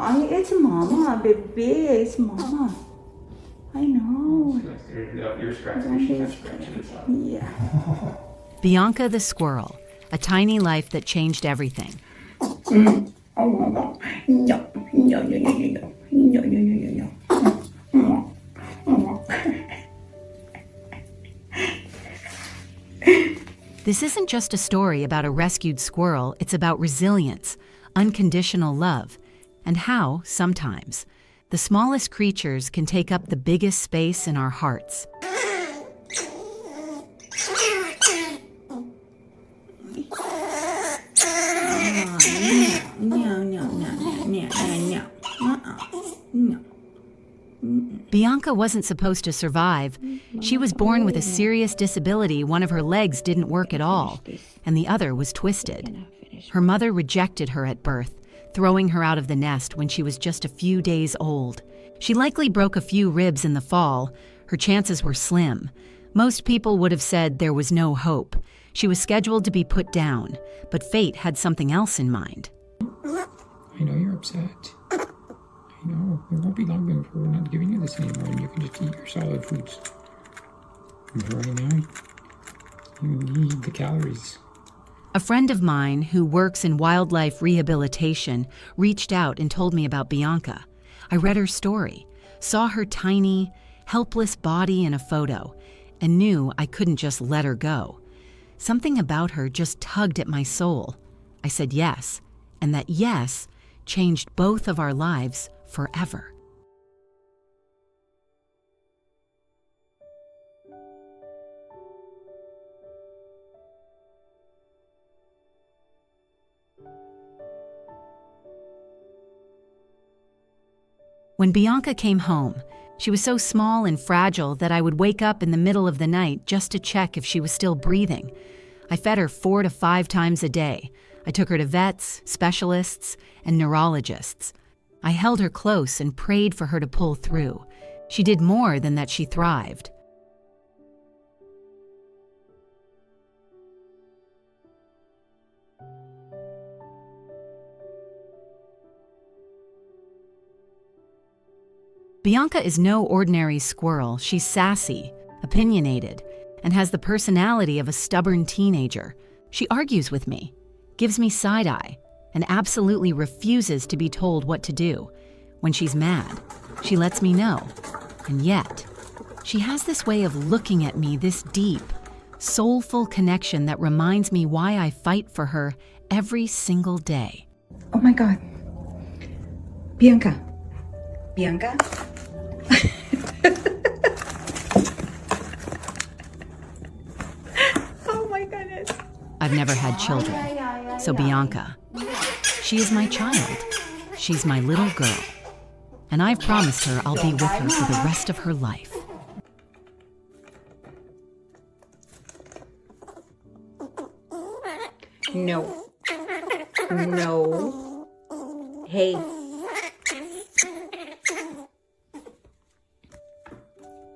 it's mama, baby. It's mama. I know. You're scratching. She's not scratching as well. Yeah. Bianca the squirrel, a tiny life that changed everything. Oh, no, no, no, no, no, no, no, no, no. This isn't just a story about a rescued squirrel, it's about resilience, unconditional love, and how, sometimes, the smallest creatures can take up the biggest space in our hearts. No. Bianca wasn't supposed to survive. She was born with a serious disability. One of her legs didn't work at all, and the other was twisted. Her mother rejected her at birth, throwing her out of the nest when she was just a few days old. She likely broke a few ribs in the fall. Her chances were slim. Most people would have said there was no hope. She was scheduled to be put down, but fate had something else in mind. I know you're upset. I know. It won't be long before we're not giving you this anymore, and you can just eat your solid foods. And right now, you need the calories. A friend of mine who works in wildlife rehabilitation reached out and told me about Bianca. I read her story, saw her tiny, helpless body in a photo, and knew I couldn't just let her go. Something about her just tugged at my soul. I said yes, and that yes changed both of our lives forever. When Bianca came home, she was so small and fragile that I would wake up in the middle of the night just to check if she was still breathing. I fed her 4 to 5 times a day. I took her to vets, specialists, and neurologists. I held her close and prayed for her to pull through. She did more than that, she thrived. Bianca is no ordinary squirrel. She's sassy, opinionated, and has the personality of a stubborn teenager. She argues with me, gives me side-eye, and absolutely refuses to be told what to do. When she's mad, she lets me know. And yet, she has this way of looking at me, this deep, soulful connection that reminds me why I fight for her every single day. Oh my God. Bianca. Bianca? Oh my goodness. I've never had children, so Bianca, she is my child. She's my little girl. And I've promised her I'll be with her for the rest of her life. No. No. Hey.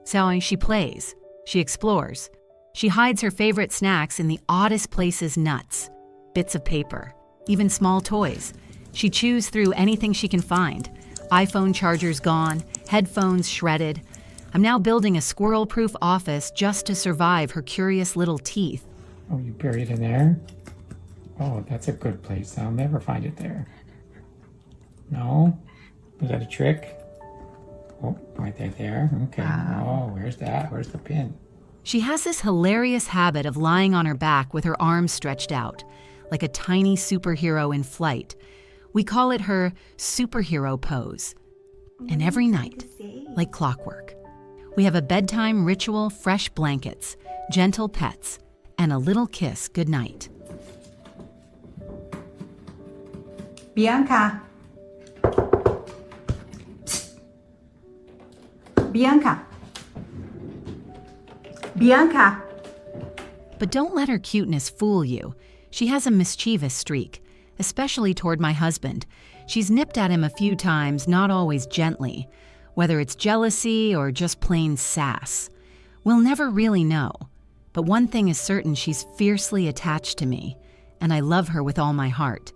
So she plays, she explores. She hides her favorite snacks in the oddest places: nuts, bits of paper, even small toys. She chews through anything she can find. iPhone chargers gone, headphones shredded. I'm now building a squirrel-proof office just to survive her curious little teeth. Oh, you buried in there? Oh, that's a good place. I'll never find it there. No? Was that a trick? Oh, right there. Okay. Oh, where's that? Where's the pin? She has this hilarious habit of lying on her back with her arms stretched out, like a tiny superhero in flight. We call it her superhero pose. And every night, like clockwork, we have a bedtime ritual: fresh blankets, gentle pets, and a little kiss goodnight. Bianca. Bianca. Bianca. But don't let her cuteness fool you. She has a mischievous streak, especially toward my husband. She's nipped at him a few times, not always gently, whether it's jealousy or just plain sass. We'll never really know. But one thing is certain: she's fiercely attached to me, and I love her with all my heart.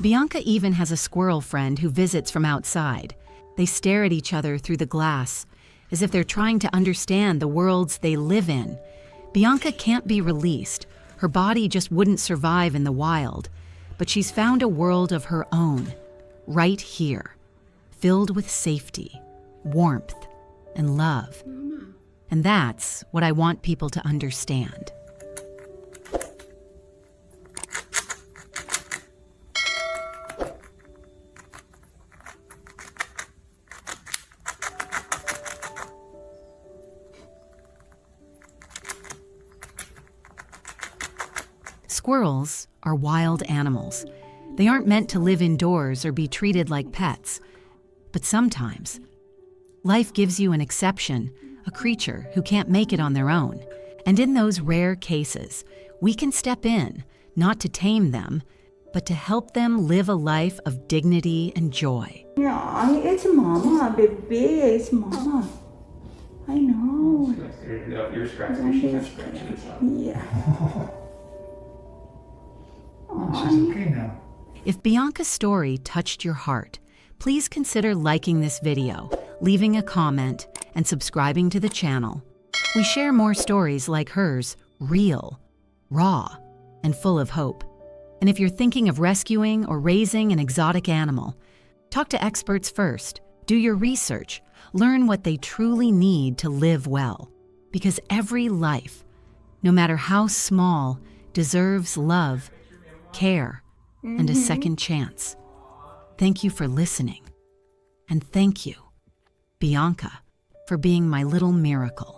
Bianca even has a squirrel friend who visits from outside. They stare at each other through the glass, as if they're trying to understand the worlds they live in. Bianca can't be released. Her body just wouldn't survive in the wild. But she's found a world of her own, right here, filled with safety, warmth, and love. And that's what I want people to understand. Squirrels are wild animals. They aren't meant to live indoors or be treated like pets. But sometimes, life gives you an exception, a creature who can't make it on their own. And in those rare cases, we can step in, not to tame them, but to help them live a life of dignity and joy. Yeah, it's mama, baby, it's mama. I know. You're scratching. She's not scratching. Yeah. She's okay now. If Bianca's story touched your heart, please consider liking this video, leaving a comment, and subscribing to the channel. We share more stories like hers, real, raw, and full of hope. And if you're thinking of rescuing or raising an exotic animal, talk to experts first, do your research, learn what they truly need to live well. Because every life, no matter how small, deserves love, care, and a second chance. Thank you for listening. And thank you, Bianca, for being my little miracle.